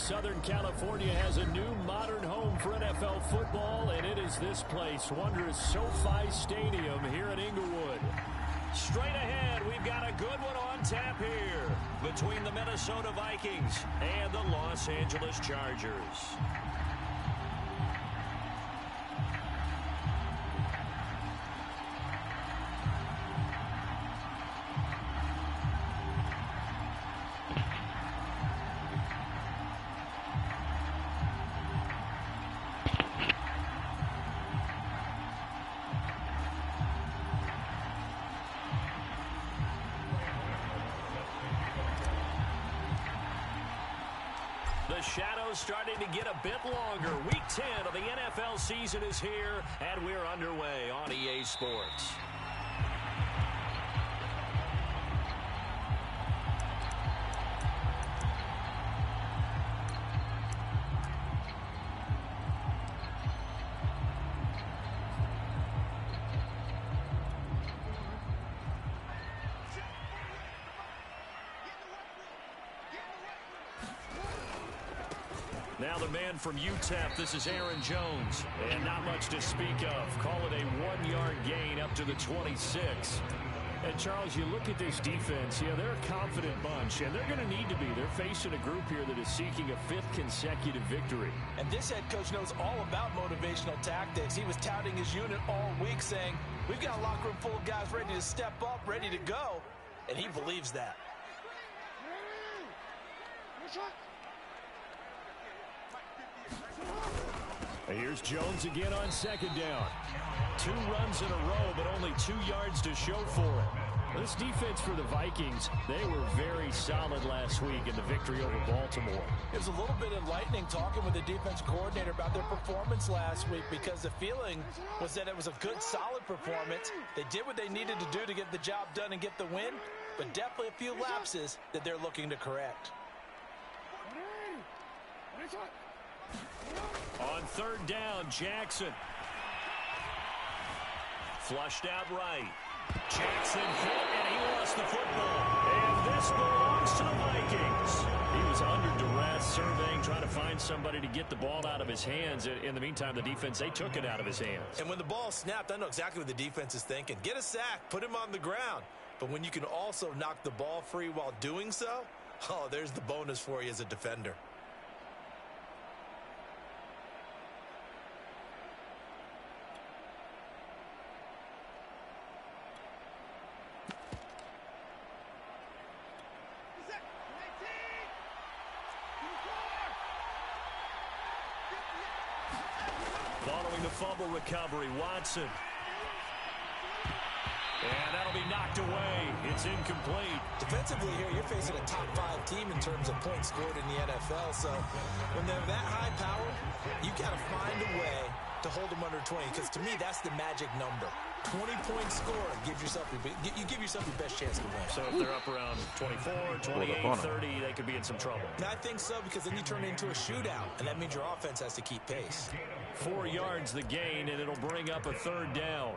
Southern California has a new modern home for NFL football, and it is this place, wondrous SoFi Stadium here in Inglewood. Straight ahead, we've got a good one on tap here between the Minnesota Vikings and the Los Angeles Chargers. The shadow's starting to get a bit longer. Week 10 of the NFL season is here, and we're underway on EA Sports. Now the man from UTEP, this is Aaron Jones. And not much to speak of. Call it a 1-yard gain up to the 26. And, Charles, you look at this defense, they're a confident bunch, and they're going to need to be. They're facing a group here that is seeking a 5th consecutive victory. And this head coach knows all about motivational tactics. He was touting his unit all week, saying, we've got a locker room full of guys ready to step up, ready to go. And he believes that. Here's Jones again on 2nd down. 2 runs in a row, but only 2 yards to show for it. This defense for the Vikings, they were very solid last week in the victory over Baltimore. It was a little bit enlightening talking with the defense coordinator about their performance last week, because the feeling was that it was a good, solid performance. They did what they needed to do to get the job done and get the win, but definitely a few lapses that they're looking to correct. On 3rd down, Jackson. Flushed out right. Jackson hit, and he lost the football. And this belongs to the Vikings. He was under duress, surveying, trying to find somebody to get the ball out of his hands. In the meantime, the defense, they took it out of his hands. And when the ball snapped, I know exactly what the defense is thinking. Get a sack, put him on the ground. But when you can also knock the ball free while doing so, oh, there's the bonus for you as a defender. Following the fumble recovery, Watson. And that'll be knocked away. It's incomplete. Defensively here, you're facing a top 5 team in terms of points scored in the NFL. So when they're that high powered, you got to find a way to hold them under 20. Because to me, that's the magic number. 20-point score gives yourself you give yourself your best chance to win. So if they're up around 24, 28, 30, they could be in some trouble. And I think so, because then you turn it into a shootout, and that means your offense has to keep pace. 4 yards the gain, and it'll bring up a 3rd down.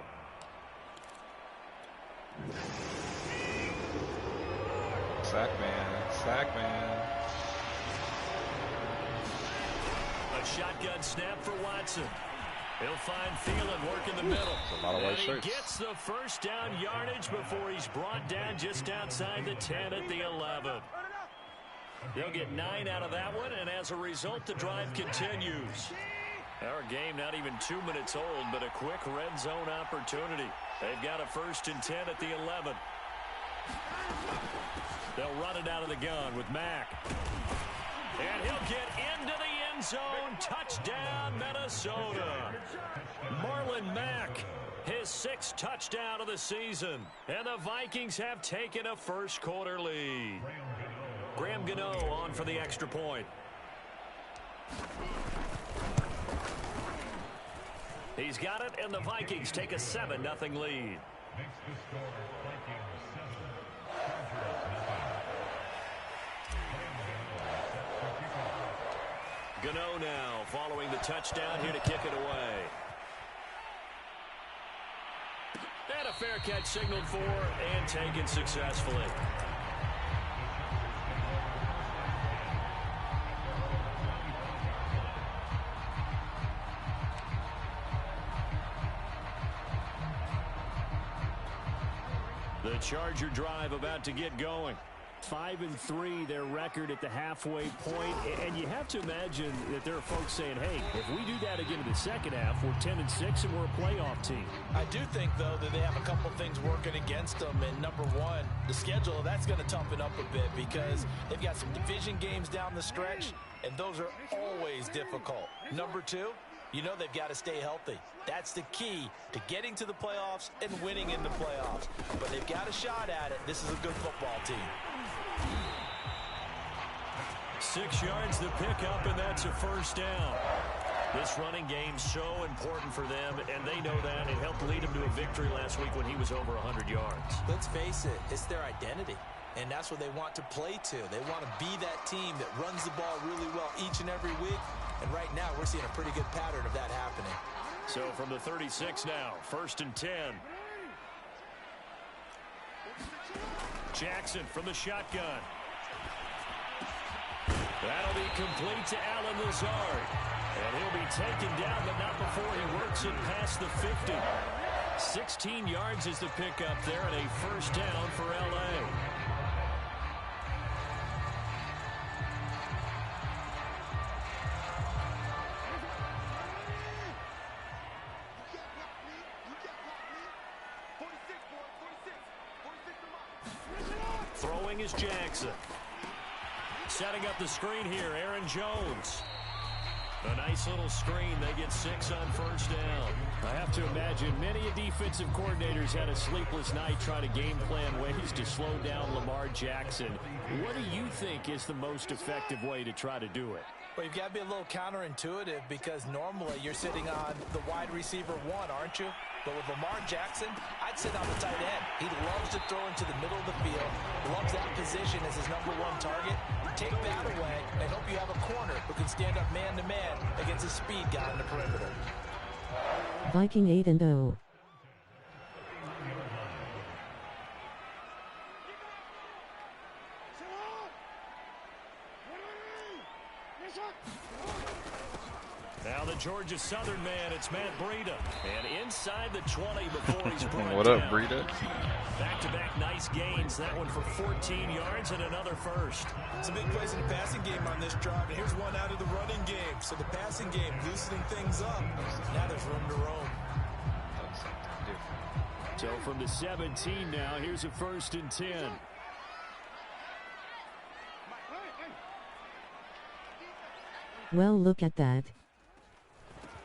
Sack man. A shotgun snap for Watson. He'll find Thielen working the middle. A lot of white shirts. He gets the 1st down yardage before he's brought down just outside the 10 at the 11. They'll get 9 out of that one, and as a result, the drive continues. Our game not even 2 minutes old, but a quick red zone opportunity. They've got a 1st and 10 at the 11. They'll run it out of the gun with Mack. And he'll get into the end zone. Touchdown, Minnesota. Marlon Mack, his 6th touchdown of the season. And the Vikings have taken a 1st quarter lead. Graham Gano on for the extra point. He's got it, and the Vikings take a 7-0 lead. Gano now following the touchdown here to kick it away. And a fair catch signaled for and taken successfully. The Charger drive about to get going. 5-3, their record at the halfway point. And you have to imagine that there are folks saying, hey, if we do that again in the second half, we're 10-6 and we're a playoff team. I do think, though, that they have a couple things working against them. And number one, the schedule, that's going to toughen up a bit because they've got some division games down the stretch, and those are always difficult. Number two, you know they've got to stay healthy. That's the key to getting to the playoffs and winning in the playoffs. But they've got a shot at it. This is a good football team. 6 yards the pickup, and that's a first down. This running game's so important for them, and they know that. It helped lead them to a victory last week when he was over 100 yards. Let's face it, it's their identity, and that's what they want to play to. They want to be that team that runs the ball really well each and every week, and right now we're seeing a pretty good pattern of that happening. So from the 36 now, 1st and 10. Jackson from the shotgun. That'll be complete to Allen Lazard. And he'll be taken down, but not before he works it past the 50. 16 yards is the pickup there, and a first down for L.A. Throwing is Jackson. Setting up the screen here, Aaron Jones. A nice little screen. They get 6 on first down. I have to imagine many defensive coordinators had a sleepless night trying to game plan ways to slow down Lamar Jackson. What do you think is the most effective way to try to do it? Well, you've got to be a little counterintuitive because normally you're sitting on the wide receiver 1, aren't you? But with Lamar Jackson, I'd sit on the tight end. He loves to throw into the middle of the field, loves that position as his #1 target. Take that away and hope you have a corner who can stand up man-to-man against a speed guy on the perimeter. Viking 8-0. Now the Georgia Southern man, it's Matt Breida. And inside the 20 before he's brought What down. up, Breida? Back-to-back nice gains. That one for 14 yards and another first. Some big plays in the passing game on this drive, and here's one out of the running game. So the passing game loosening things up. Now there's room to roam. So from the 17 now, here's a 1st and 10. Well, look at that.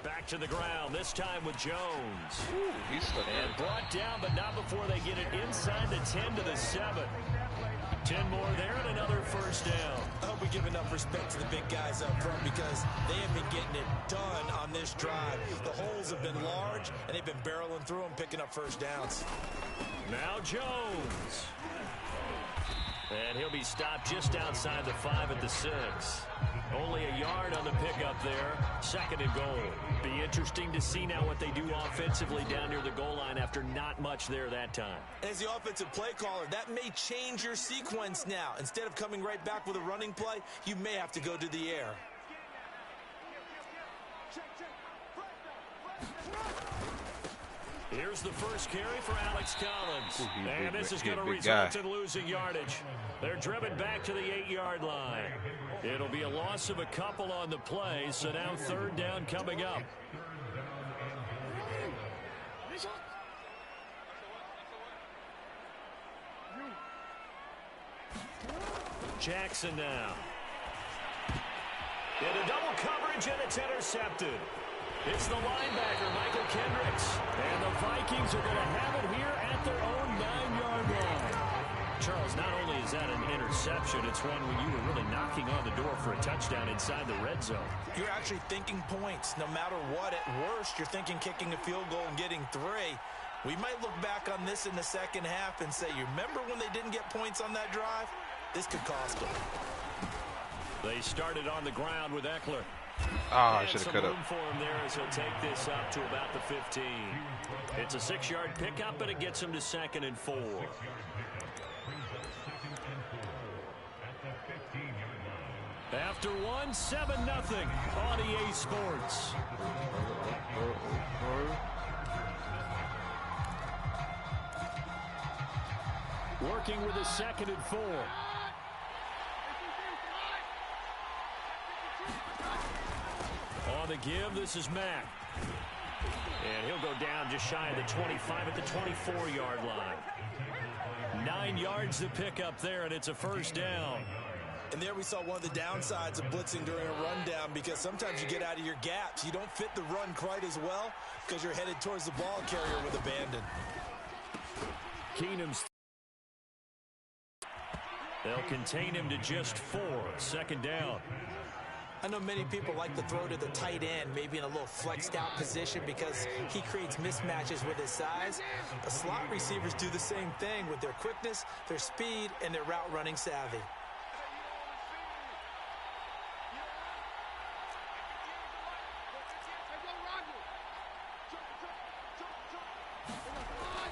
Back to the ground, this time with Jones. Ooh, he's stuck And brought down, but not before they get it inside the 10 to the 7. 10 more there and another first down. I hope we give enough respect to the big guys up front because they have been getting it done on this drive. The holes have been large, and they've been barreling through them, picking up first downs. Now Jones. And he'll be stopped just outside the 5 at the 6. Only a yard on the pickup there. 2nd and goal. Be interesting to see now what they do offensively down near the goal line after not much there that time. As the offensive play caller, that may change your sequence now. Instead of coming right back with a running play, you may have to go to the air. Here's the first carry for Alex Collins. And this is going to big result guy. in losing yardage. They're driven back to the 8-yard line. It'll be a loss of a couple on the play, so now 3rd down coming up. Jackson now. Into double coverage, and it's intercepted. It's the linebacker, Michael Kendricks. And the Vikings are going to have it here at their own 9-yard line. Charles, not only is that an interception, it's one when you were really knocking on the door for a touchdown inside the red zone. You're actually thinking points. No matter what, at worst, you're thinking kicking a field goal and getting 3. We might look back on this in the second half and say, you remember when they didn't get points on that drive? This could cost them. They started on the ground with Eckler. I should have some cut room up. for him there as he'll take this up to about the 15. It's a 6-yard pickup, but it gets him to 2nd and 4. After 1, 7-0 on EA Sports. Working with a 2nd and 4. On the give, this is Mack. And he'll go down just shy of the 25 at the 24-yard line. 9 yards to pick up there, and it's a first down. And there we saw one of the downsides of blitzing during a rundown, because sometimes you get out of your gaps. You don't fit the run quite as well because you're headed towards the ball carrier with abandon. Keenum's. They'll contain him to just 4. 2nd down. I know many people like to throw to the tight end, maybe in a little flexed out position because he creates mismatches with his size. But slot receivers do the same thing with their quickness, their speed, and their route running savvy.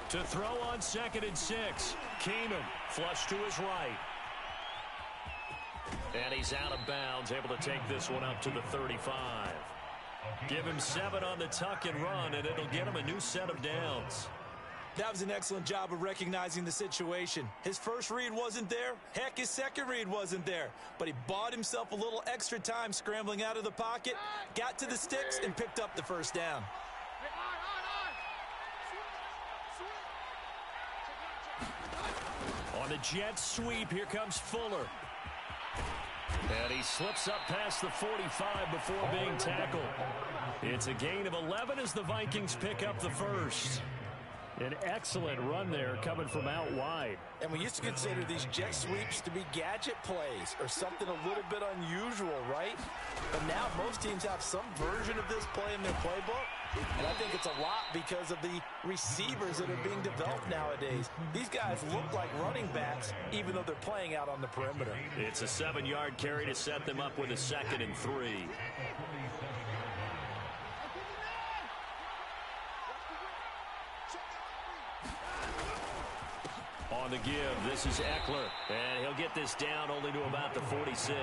To throw on 2nd and 6. Keenum flush to his right. And he's out of bounds, able to take this one up to the 35. Give him 7 on the tuck and run, and it'll get him a new set of downs. That was an excellent job of recognizing the situation. His first read wasn't there. Heck, his second read wasn't there. But he bought himself a little extra time scrambling out of the pocket, got to the sticks, and picked up the first down. On the jet sweep, here comes Fuller. And he slips up past the 45 before being tackled. It's a gain of 11 as the Vikings pick up the first. An excellent run there coming from out wide. And we used to consider these jet sweeps to be gadget plays or something a little bit unusual, right? But now most teams have some version of this play in their playbook. And I think it's a lot because of the receivers that are being developed nowadays. These guys look like running backs even though they're playing out on the perimeter. It's a 7-yard carry to set them up with a 2nd and 3. On the give, this is Eckler, and he'll get this down only to about the 46.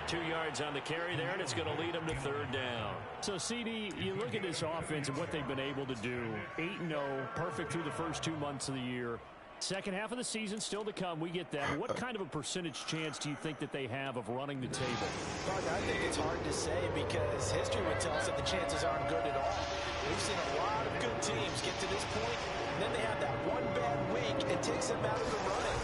2 yards on the carry there, and it's going to lead him to 3rd down. So, CD, you look at this offense and what they've been able to do. 8-0, perfect through the first 2 months of the year. Second half of the season still to come. We get that. What kind of a percentage chance do you think that they have of running the table? I think it's hard to say because history would tell us that the chances aren't good at all. We've seen a lot of good teams get to this point, and then they have that one bad week and takes them out of the running.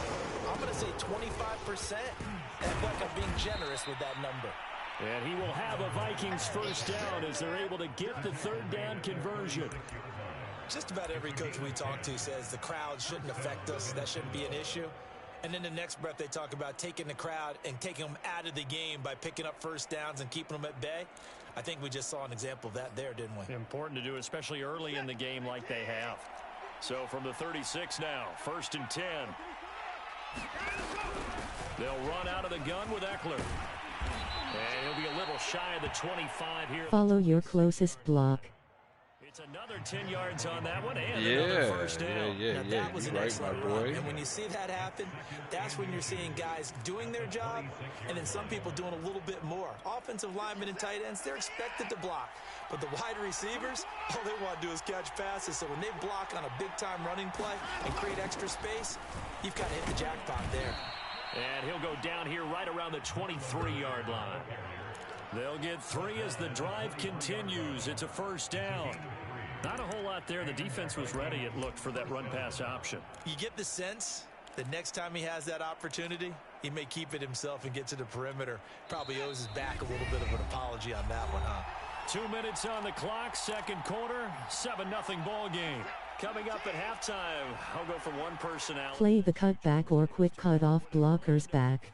I'm going to say 25%. I feel like I'm being generous with that number. And he will have a Vikings first down as they're able to get the 3rd down conversion. Just about every coach we talk to says the crowd shouldn't affect us. That shouldn't be an issue. And then the next breath they talk about taking the crowd and taking them out of the game by picking up first downs and keeping them at bay. I think we just saw an example of that there, didn't we? Important to do, especially early in the game like they have. So from the 36 now, 1st and 10. They'll run out of the gun with Eckler. And he'll be a little shy of the 25 here. Follow your closest block. It's another 10 yards on that one and another first down. Yeah. That was an Right, excellent my boy. run. And when you see that happen, that's when you're seeing guys doing their job and then some people doing a little bit more. Offensive linemen and tight ends, they're expected to block. But the wide receivers, all they want to do is catch passes. So when they block on a big-time running play and create extra space, you've got to hit the jackpot there. And he'll go down here right around the 23-yard line. They'll get 3 as the drive continues. It's a first down. Not a whole lot there. The defense was ready, it looked, for that run-pass option. You get the sense that next time he has that opportunity, he may keep it himself and get to the perimeter. Probably owes his back a little bit of an apology on that one, huh? 2 minutes on the clock, 2nd quarter, 7-0 ball game. Coming up at halftime, I'll go from one person out. Play the cutback or quick cut off blockers back.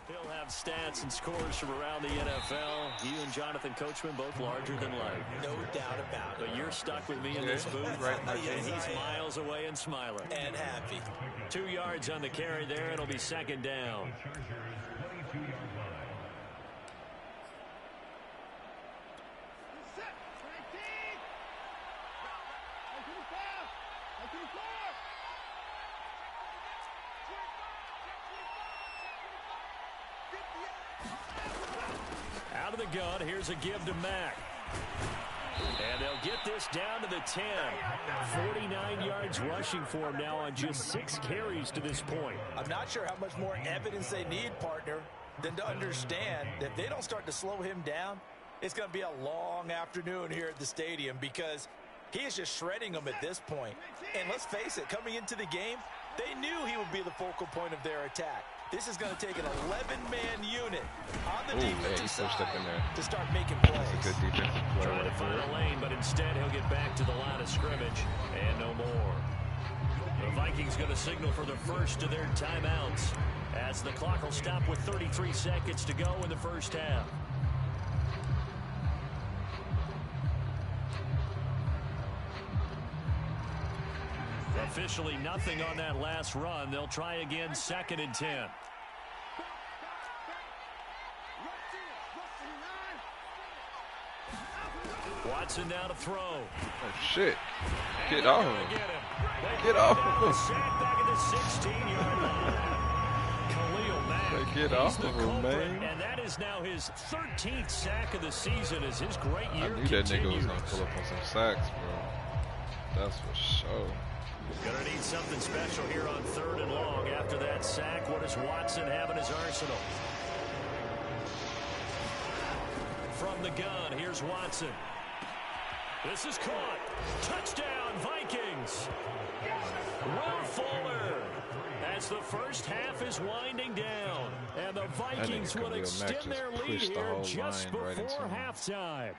He'll have stats and scores from around the NFL. You and Jonathan Coachman both larger than life. No doubt about it. But you're stuck with me in this booth. Right, and he's miles away and smiling. And happy. 2 yards on the carry there. It'll be 2nd down. Out of the gun, here's a give to Mack. And they'll get this down to the 10. 49 yards rushing for him now on just 6 carries to this point. I'm not sure how much more evidence they need, partner, than to understand that if they don't start to slow him down, it's going to be a long afternoon here at the stadium because he is just shredding them at this point. And let's face it, coming into the game, they knew he would be the focal point of their attack. This is going to take an 11-man unit on the defensive side to start making plays. That's a good defensive play. Trying to find a lane, but instead he'll get back to the line of scrimmage and no more. The Vikings going to signal for the first of their timeouts as the clock will stop with 33 seconds to go in the first half. Officially nothing on that last run. They'll try again, 2nd and 10. Watson now to throw. Oh, shit. Get off him. Get off him. Sack back at the 16-yard line. Khalil Mack. Get off of him, man. And that is now his 13th sack of the season as his great year I knew that nigga was going to pull up on some sacks, bro. That's for sure. Gonna need something special here on 3rd and long. After that sack, what does Watson have in his arsenal? From the gun, here's Watson. This is caught. Touchdown, Vikings. Will Fuller. As the first half is winding down. And the Vikings will extend their lead here just before halftime.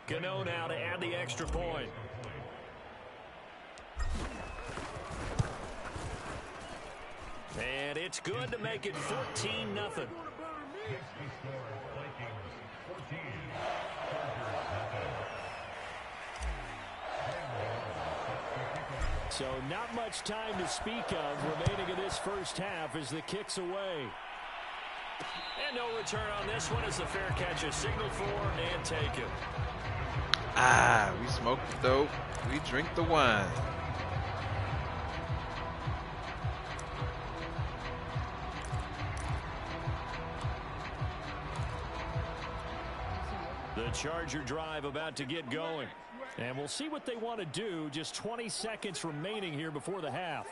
Gano now to add the extra point. And it's good to make it 14-0. So not much time to speak of remaining in this first half as the kick's away. And no return on this one as the fair catch is signaled for and taken. Ah, we smoke the dope. We drink the wine. The Charger drive about to get going. And we'll see what they want to do. Just 20 seconds remaining here before the half.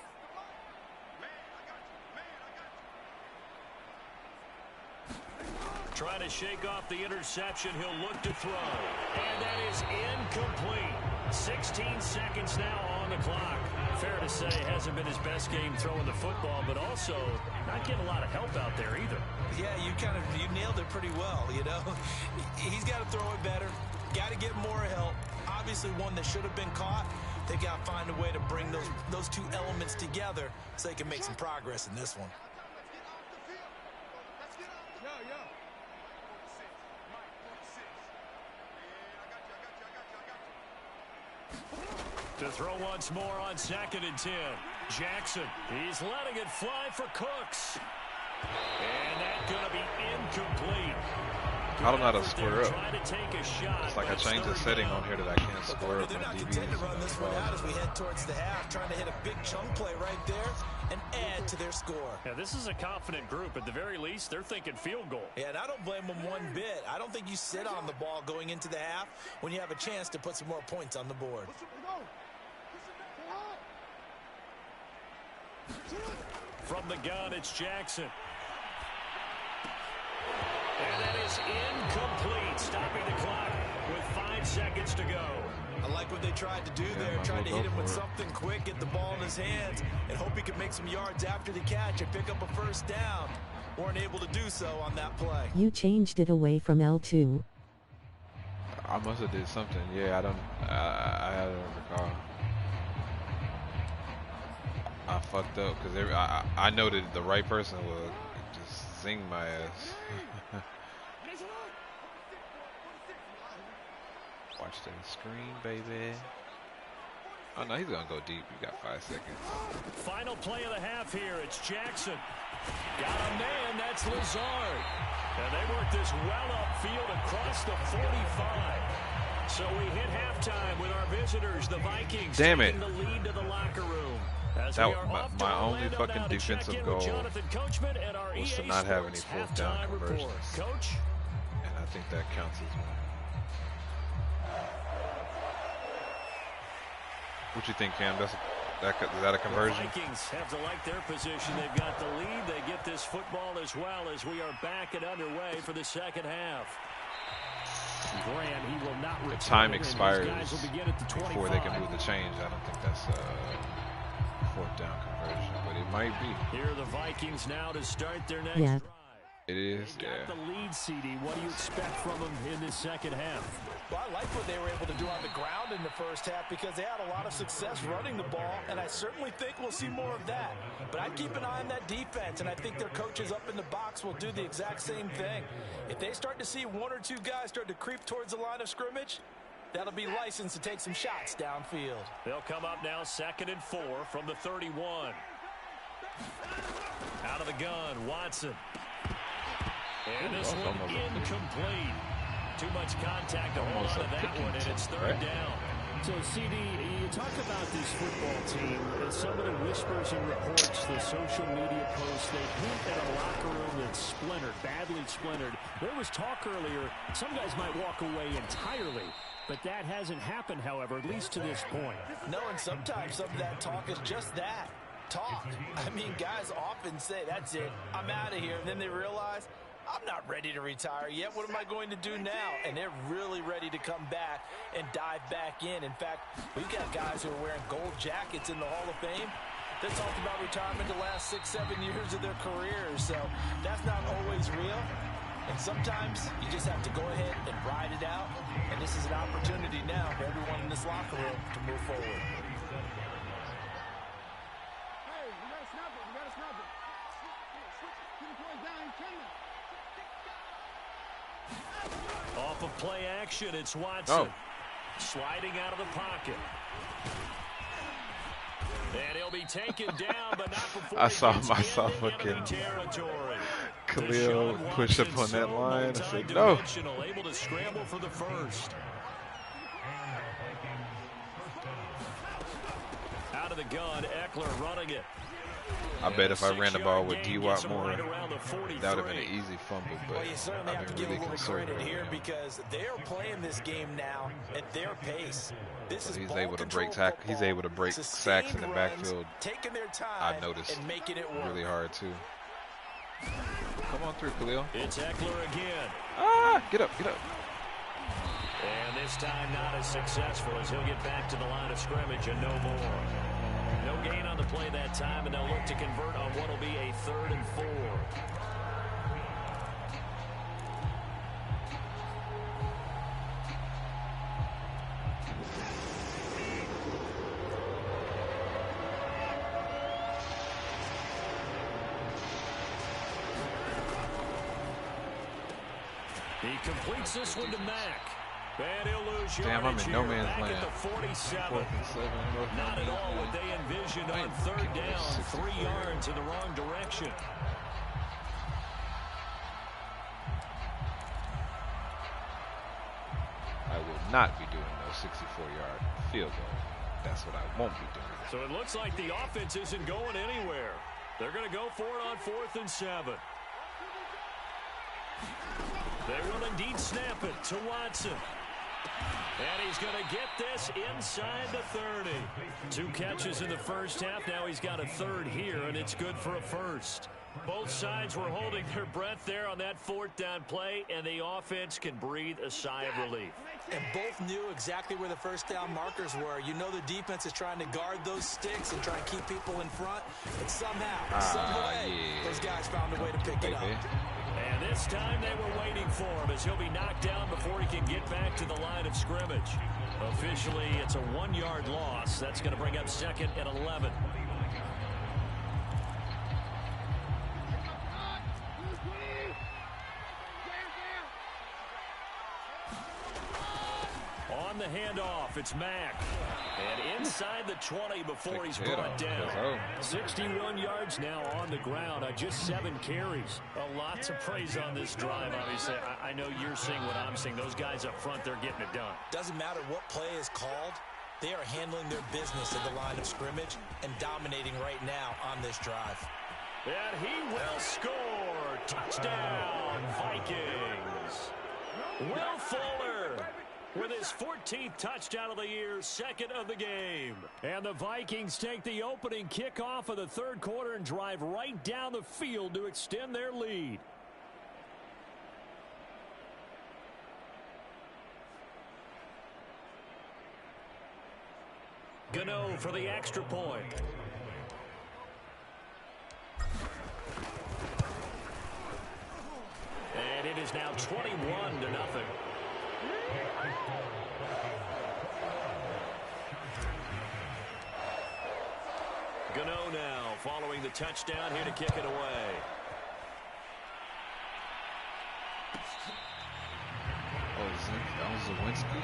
Trying to shake off the interception. He'll look to throw. And that is incomplete. 16 seconds now on the clock. Fair to say, hasn't been his best game throwing the football, but also not getting a lot of help out there either. Yeah, you nailed it pretty well, you know. He's got to throw it better. Got to get more help. Obviously one that should have been caught. They got to find a way to bring those two elements together so they can make some progress in this one. To throw once more on 2nd and 10. Jackson, he's letting it fly for Cooks. And that's going to be incomplete. I don't know how to square up. Shot, it's like I changed the setting on here that I can't square up. They're not content to run this one out as we head towards the half, trying to hit a big chunk play right there and add to their score. Yeah, this is a confident group. At the very least, they're thinking field goal. Yeah, and I don't blame them one bit. I don't think you sit on the ball going into the half when you have a chance to put some more points on the board. From the gun, it's Jackson. And that is incomplete, stopping the clock with 5 seconds to go. I like what they tried to do there, tried to hit him with something quick, get the ball in his hands, and hope he could make some yards after the catch and pick up a first down. Weren't able to do so on that play. You changed it away from L2. I must have did something. Yeah, I don't recall. I fucked up because I know that the right person will just zing my ass. Watch the screen, baby. Oh no, he's gonna go deep. You got 5 seconds. Final play of the half here. It's Jackson. Got a man. That's Lazard. And they work this well upfield across the 45. So we hit halftime with our visitors, the Vikings, taking the lead to the locker room. That was my only fucking defensive goal was to not have any 4th down conversions. Coach? And I think that counts as one. What you think, Cam? Is that a conversion? The Vikings have to like their position. They've got the lead. They get this football as well as we are back and underway for the second half. Grant, he will not return. The time expires the before they can move the change. I don't think that's a fourth down conversion, but it might be. Here are the Vikings now to start their next Yeah. drive. It is, They yeah. got the lead, CD. What do you expect from them in this second half? Well, I like what they were able to do on the ground in the first half because they had a lot of success running the ball, and I certainly think we'll see more of that. But I'd keep an eye on that defense, and I think their coaches up in the box will do the exact same thing. If they start to see one or two guys start to creep towards the line of scrimmage, that'll be licensed to take some shots downfield. They'll come up now 2nd and 4 from the 31. Out of the gun, Watson. And this one incomplete. Too much contact to hold on to that one, and it's third down. So, CD, you talk about this football team, and some of the whispers and reports, the social media posts, they hint at a locker room that's splintered, badly splintered. There was talk earlier, some guys might walk away entirely, but that hasn't happened, however, at least to this point. No, and sometimes some of that talk is just that, talk. I mean, guys often say, that's it, I'm out of here, and then they realize, I'm not ready to retire yet. What am I going to do now? And they're really ready to come back and dive back in. In fact, we've got guys who are wearing gold jackets in the Hall of Fame. They talked about retirement the last 6-7 years of their careers. So that's not always real. And sometimes you just have to go ahead and ride it out. And this is an opportunity now for everyone in this locker room to move forward. Hey, we got to snap it. We got to snap it. Keep the point down. You can't. Off of play action, it's Watson. Sliding out of the pocket. And he'll be taken down, but not before I saw fucking Khalil push up on that line. I said, no. Able to scramble for the first. Out of the gun, Eckler running it. I bet if I ran the ball with D-Watt more, Right that would have been an easy fumble, but Well, you certainly have I've to been give really a little credit conservative. here because they're playing this game now at their pace. This is He's ball able to break control He's football, able to break sustained sacks in the runs, backfield. taking their time I noticed and making it work. really hard too. Come on through, Khalil. It's Eckler again. Get up, get up. And this time not as successful as he'll get back to the line of scrimmage and no more. No gain on the play that time, and they'll look to convert on what will be a 3rd and 4. He completes this one to Mack. And he'll lose Damn, I'm yardage in no here, man's back land. at the 47. 4th and 7. Not at all what they envisioned on 3rd down. 3 yards in the wrong direction. I will not be doing no 64-yard field goal. That's what I won't be doing. So it looks like the offense isn't going anywhere. They're going to go for it on 4th and 7. They will indeed snap it to Watson. And he's going to get this inside the 30. 2 catches in the first half. Now he's got a 3rd here, and it's good for a first. Both sides were holding their breath there on that 4th down play, and the offense can breathe a sigh of relief. And both knew exactly where the first down markers were. You know the defense is trying to guard those sticks and try and keep people in front. But somehow, some way, those guys found a way to pick it up. And this time they were waiting for him as he'll be knocked down before he can get back to the line of scrimmage. Officially, it's a 1-yard loss. That's going to bring up 2nd and 11. On the handoff, it's Mack. And inside the 20 before he's brought down. 61 yards now on the ground on just 7 carries. A lot to praise on this drive, obviously. I know you're seeing what I'm seeing. Those guys up front, they're getting it done. Doesn't matter what play is called. They are handling their business at the line of scrimmage and dominating right now on this drive. And he will score. Touchdown, Vikings. Will Fuller. with his 14th touchdown of the year, second of the game. And the Vikings take the opening kickoff of the third quarter and drive right down the field to extend their lead. Gano for the extra point. And it is now 21-0. Gano now following the touchdown here to kick it away. Oh, that was Zawinski?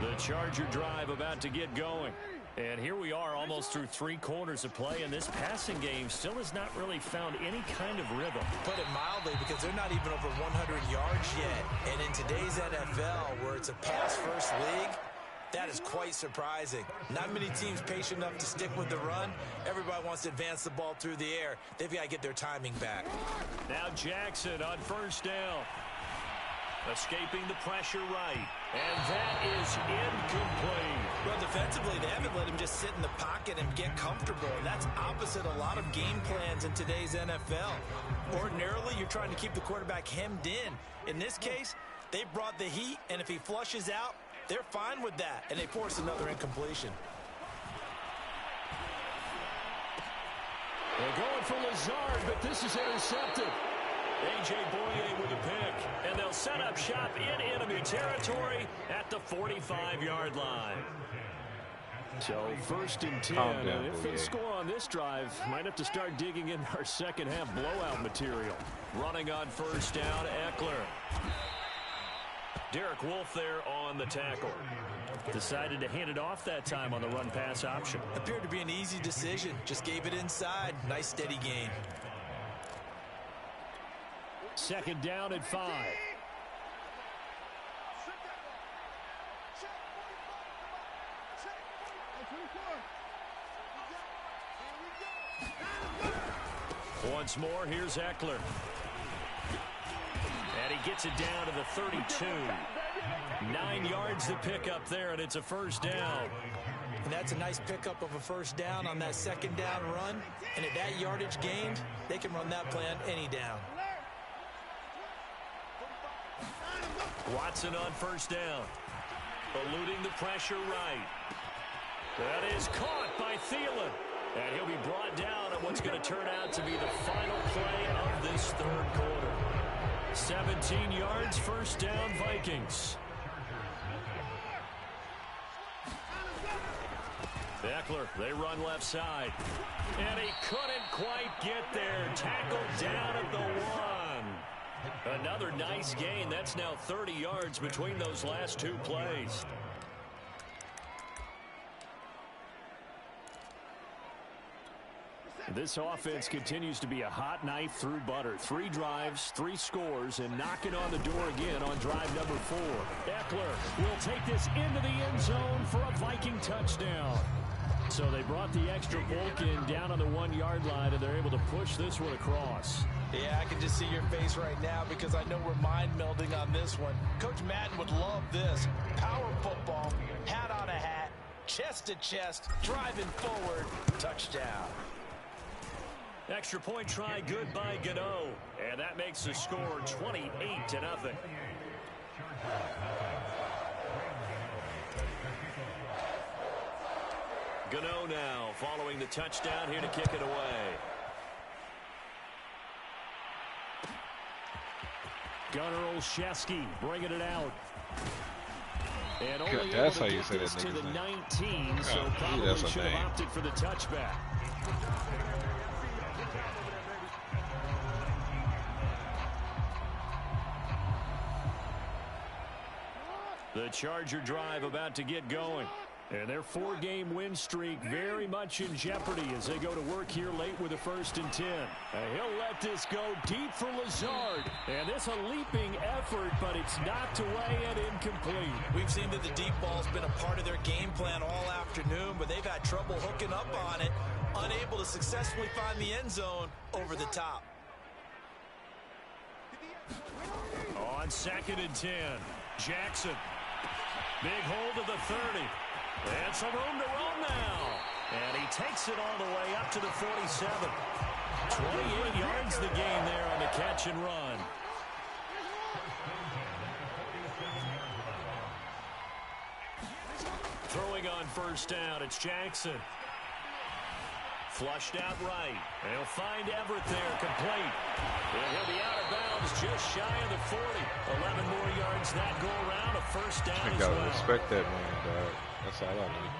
The Charger drive about to get going. And here we are almost through 3 quarters of play, and this passing game still has not really found any kind of rhythm. Put it mildly, because they're not even over 100 yards yet. And in today's NFL, where it's a pass-first league, that is quite surprising. Not many teams patient enough to stick with the run. Everybody wants to advance the ball through the air. They've got to get their timing back. Now Jackson on first down. Escaping the pressure right. And that is incomplete. Well, defensively, they haven't let him just sit in the pocket and get comfortable. And that's opposite a lot of game plans in today's NFL. Ordinarily, you're trying to keep the quarterback hemmed in. In this case, they brought the heat, and if he flushes out, they're fine with that. And they force another incompletion. They're going for Lazard, but this is intercepted. A.J. Boye with a pick, and they'll set up shop in enemy territory at the 45-yard line. So first and 10, and if they score on this drive, might have to start digging in our second half blowout material. Running on first down, Eckler. Derek Wolfe there on the tackle. Decided to hand it off that time on the run-pass option. Appeared to be an easy decision. Just gave it inside. Nice steady gain. Second down at 5. Once more, here's Eckler. And he gets it down to the 32. 9 yards to pick up there, and it's a first down. And that's a nice pickup of a first down on that second down run. And at that yardage gained, they can run that play on any down. Watson on first down. Eluding the pressure right. That is caught by Thielen. And he'll be brought down on what's going to turn out to be the final play of this third quarter. 17 yards, first down, Vikings. Eckler, they run left side. And he couldn't quite get there. Tackled down at the 1. Another nice gain. That's now 30 yards between those last 2 plays. This offense continues to be a hot knife through butter. 3 drives, 3 scores, and knocking on the door again on drive number 4. Eckler will take this into the end zone for a Viking touchdown. So they brought the extra bulk in down on the 1-yard line, and they're able to push this one across. Yeah, I can just see your face right now because I know we're mind melding on this one. Coach Madden would love this. Power football, hat on a hat, chest to chest, driving forward, touchdown. Extra point try good by Gano. And that makes the score 28-0. Gano now following the touchdown here to kick it away. Gunnar Olszewski bringing it out. And only That's able how to you get say this that to the nigga's 19, so probably that's a should name. have opted for the touchback. The Charger drive about to get going. And their 4-game win streak very much in jeopardy as they go to work here late with a 1st and 10. He'll let this go deep for Lazard. And this a leaping effort, but it's knocked away and incomplete. We've seen that the deep ball's been a part of their game plan all afternoon, but they've had trouble hooking up on it, unable to successfully find the end zone over the top. On 2nd and 10, Jackson. Big hold of the 30. And some room to roam now. And he takes it all the way up to the 47. 28 yards the gain there on the catch and run. Throwing on 1st down, it's Jackson. Flushed out right. They'll find Everett there, complete. And he'll be out of bounds just shy of the 40. 11 more yards that go around, a 1st down I as gotta well. respect that man, dog. That's all I need.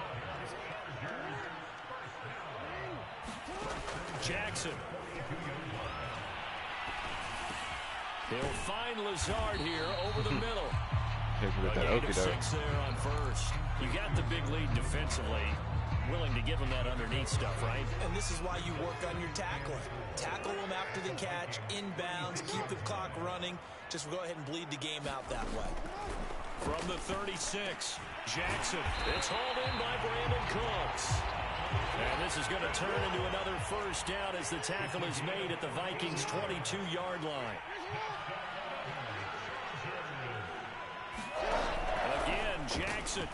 Jackson. He'll find Lazard here over the middle. Hit me with that A gain of okey-doke. 6 there on 1st. You got the big lead defensively. Willing to give him that underneath stuff, right? And this is why you work on your tackling. Tackle them after the catch, inbounds, keep the clock running. Just go ahead and bleed the game out that way. From the 36, Jackson. It's hauled in by Brandon Cooks. And this is going to turn into another 1st down as the tackle is made at the Vikings' 22-yard line. Again, Jackson.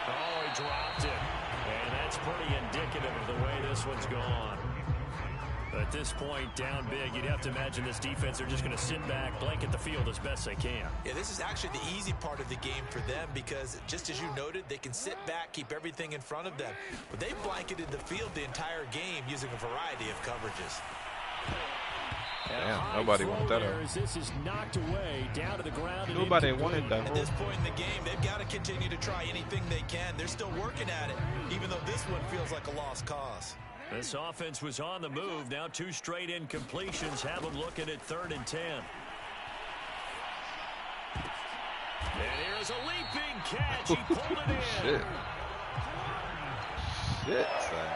Oh, he dropped it. And that's pretty indicative of the way this one's gone. At this point, down big, you'd have to imagine this defense are just going to sit back, blanket the field as best they can. Yeah, this is actually the easy part of the game for them because, just as you noted, they can sit back, keep everything in front of them. But they've blanketed the field the entire game using a variety of coverages. Damn, nobody wanted that up. This is knocked away down to the ground. Nobody wanted that. At this point in the game, they've got to continue to try anything they can. They're still working at it, even though this one feels like a lost cause. This offense was on the move. Now 2 straight incompletions have them looking at 3rd and 10. And here's a leaping catch. He pulled it in. Shit. Shit, son.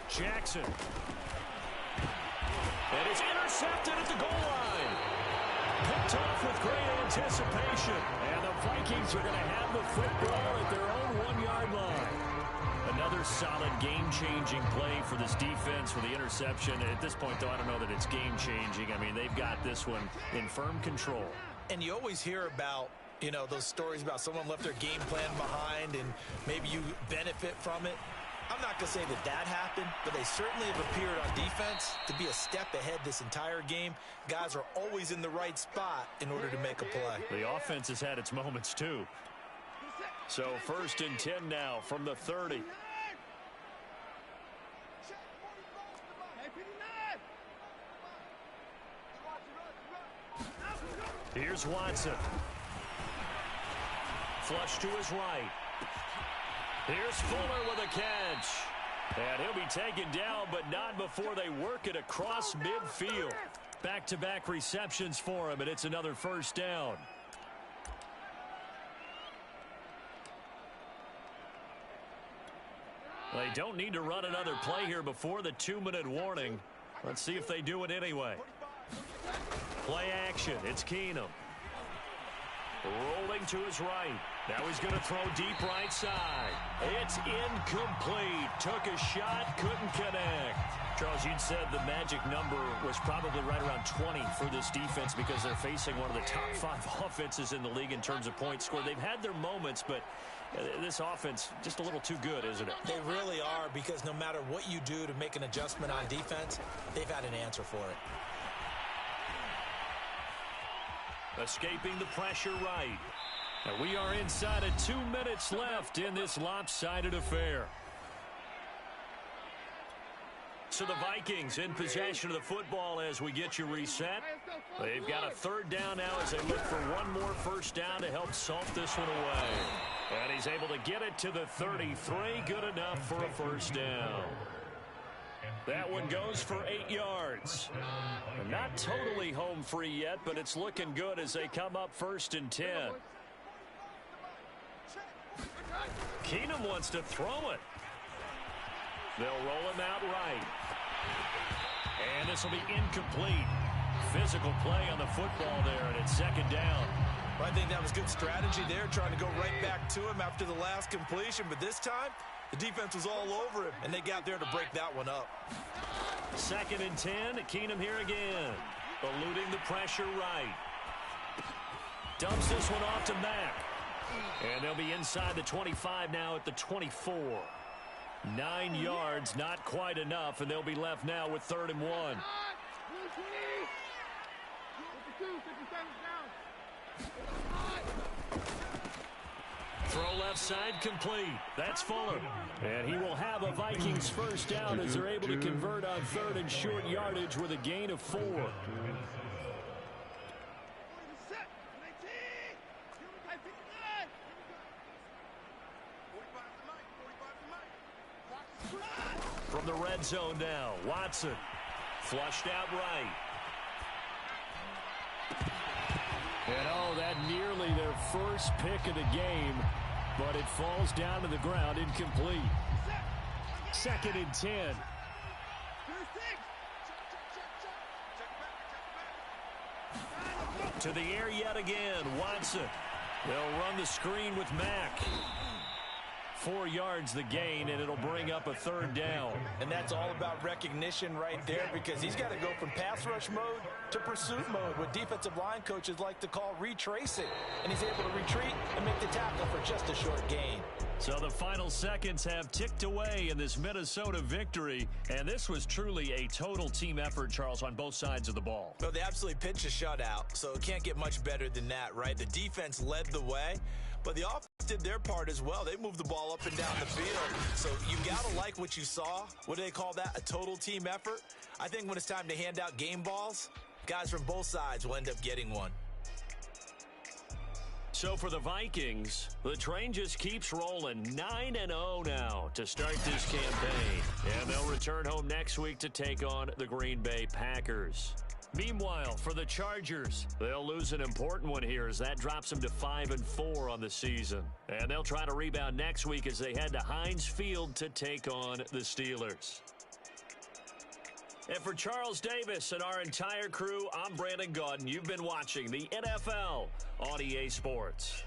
Jackson. And it's intercepted at the goal line. Picked off with great anticipation. And the Vikings are going to have the football at their own 1-yard line. Another solid game-changing play for this defense with the interception. At this point, though, I don't know that it's game-changing. I mean, they've got this one in firm control. And you always hear about, you know, those stories about someone left their game plan behind and maybe you benefit from it. I'm not going to say that that happened, but they certainly have appeared on defense to be a step ahead this entire game. Guys are always in the right spot in order to make a play. The offense has had its moments, too. So 1st and 10 now from the 30. Here's Watson. Flush to his right. Here's Fuller with a catch. And he'll be taken down, but not before they work it across midfield. Back-to-back receptions for him, and it's another 1st down. They don't need to run another play here before the 2-minute warning. Let's see if they do it anyway. Play action. It's Keenum. Rolling to his right. Now he's going to throw deep right side. It's incomplete. Took a shot, couldn't connect. Charles, you'd said the magic number was probably right around 20 for this defense because they're facing one of the top 5 offenses in the league in terms of points scored. They've had their moments, but this offense just a little too good, isn't it? They really are, because no matter what you do to make an adjustment on defense, they've had an answer for it. Escaping the pressure right. And we are inside of 2 minutes left in this lopsided affair. So the Vikings in possession of the football as we get you reset. They've got a 3rd down now as they look for one more 1st down to help salt this one away. And he's able to get it to the 33. Good enough for a 1st down. That one goes for 8 yards. Not totally home free yet, but it's looking good as they come up 1st and 10. Keenum wants to throw it. They'll roll him out right. And this will be incomplete. Physical play on the football there, and it's 2nd down. Well, I think that was good strategy there, trying to go right back to him after the last completion. But this time, The defense was all over him, and they got there to break that one up. 2nd and 10. Keenum here again. Eluding the pressure right. Dumps this one off to Mack. And they'll be inside the 25 now at the 24. 9 yards, not quite enough, and they'll be left now with 3rd and 1. Throw left side complete. That's Fuller. And he will have a Vikings first down as they're able to convert on 3rd and short yardage with a gain of 4. From the red zone now, Watson. Flushed out right. And oh, that nearly their first pick of the game, but it falls down to the ground incomplete. 2nd and 10. To the air yet again, Watson. They'll run the screen with Mack. 4 yards the gain, and it'll bring up a 3rd down. And that's all about recognition right there, because he's got to go from pass rush mode to pursuit mode, what defensive line coaches like to call retracing. And he's able to retreat and make the tackle for just a short gain. So the final seconds have ticked away in this Minnesota victory, and this was truly a total team effort, Charles, on both sides of the ball. Well, they absolutely pitched a shutout, so it can't get much better than that, right? The defense led the way, but the offense did their part as well. They moved the ball up and down the field, so you got to like what you saw. What do they call that? A total team effort? I think when it's time to hand out game balls, guys from both sides will end up getting one. So for the Vikings, the train just keeps rolling. 9-0 now to start this campaign. And they'll return home next week to take on the Green Bay Packers. Meanwhile, for the Chargers, they'll lose an important one here as that drops them to 5-4 on the season. And they'll try to rebound next week as they head to Heinz Field to take on the Steelers. And for Charles Davis and our entire crew, I'm Brandon Gaudin. You've been watching the NFL on EA Sports.